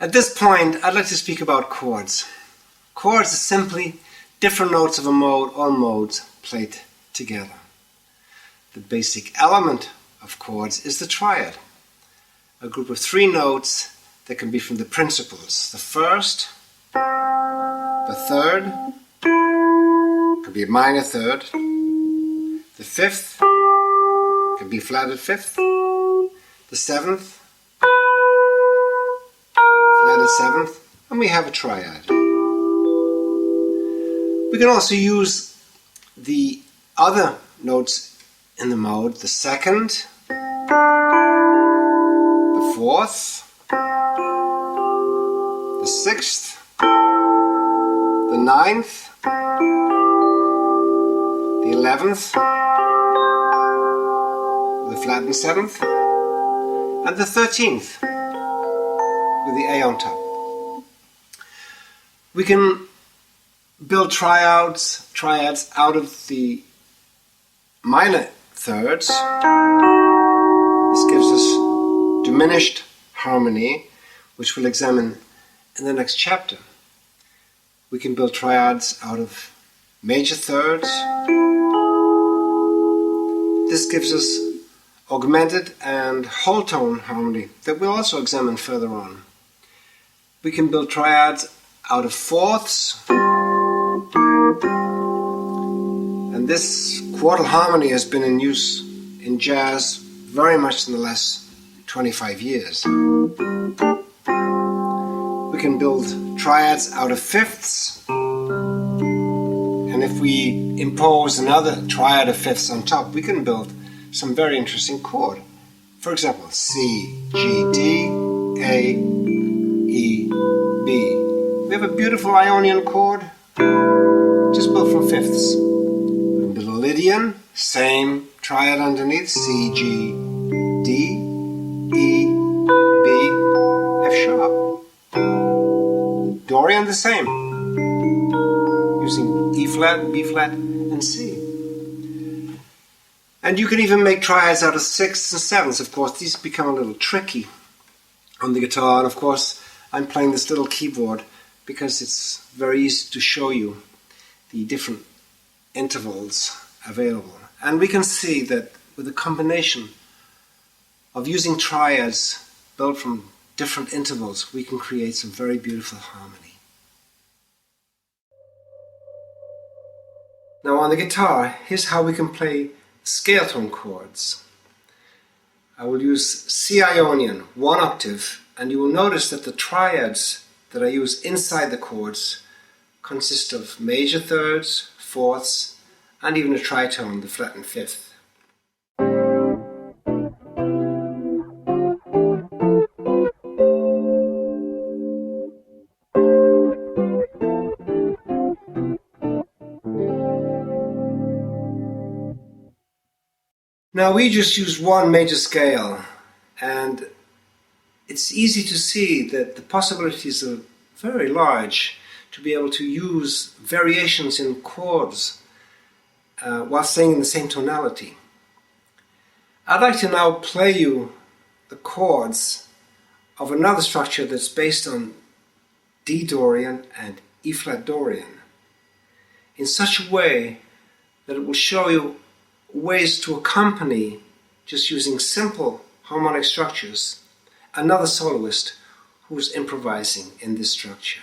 At this point, I'd like to speak about chords. Chords are simply different notes of a mode or modes played together. The basic element of chords is the triad, a group of 3 notes that can be from the principles. The first, the third, could be a minor third, the fifth, could be flatted fifth, the seventh, flatted seventh, and we have a triad. We can also use the other notes in the mode, the second, the fourth, the sixth, the ninth, the 11th, the flattened 7th, and the 13th with the A on top. We can build triads out of the minor thirds. This gives us diminished harmony, which we'll examine in the next chapter. We can build triads out of major thirds. This gives us augmented and whole tone harmony that we'll also examine further on. We can build triads out of fourths, and this quartal harmony has been in use in jazz very much in the last 25 years. We can build triads out of fifths, and if we impose another triad of fifths on top, we can build some very interesting chord. For example, C, G, D, A, E, B. We have a beautiful Ionian chord, just built from fifths. We can build a Lydian, same triad underneath, C, G, D, E, B, F sharp. Dorian the same, using E flat, B flat, and C. And you can even make triads out of sixths and sevenths. Of course, these become a little tricky on the guitar, and of course I'm playing this little keyboard because it's very easy to show you the different intervals available. And we can see that with a combination of using triads built from different intervals, we can create some very beautiful harmony. Now on the guitar, here's how we can play scale tone chords. I will use C Ionian, 1 octave, and you will notice that the triads that I use inside the chords consist of major thirds, fourths, and even a tritone, the flattened fifth. Now we just use one major scale, and it's easy to see that the possibilities are very large to be able to use variations in chords while staying in the same tonality. I'd like to now play you the chords of another structure that's based on D Dorian and E flat Dorian in such a way that it will show you ways to accompany, just using simple harmonic structures, another soloist who's improvising in this structure.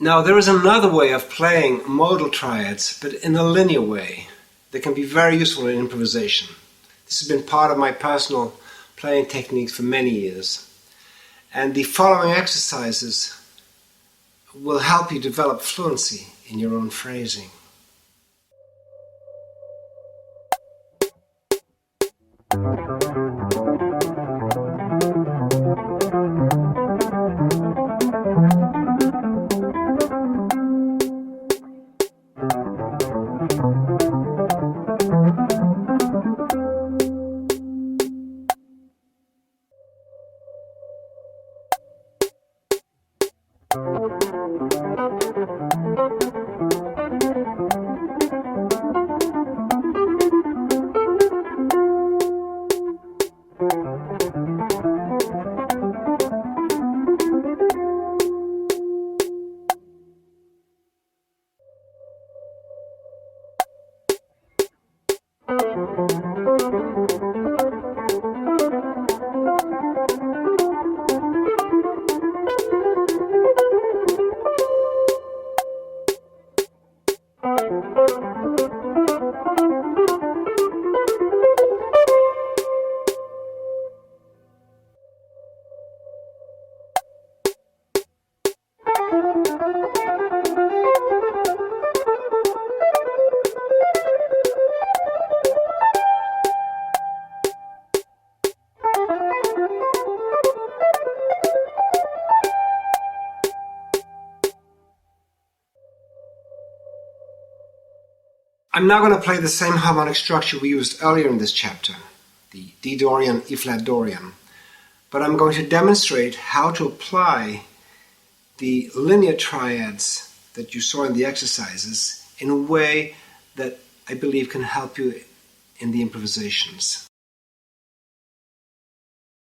Now there is another way of playing modal triads, but in a linear way, that can be very useful in improvisation. This has been part of my personal playing techniques for many years. And the following exercises will help you develop fluency in your own phrasing. I'm now going to play the same harmonic structure we used earlier in this chapter, the D Dorian, E flat Dorian, but I'm going to demonstrate how to apply the linear triads that you saw in the exercises in a way that I believe can help you in the improvisations.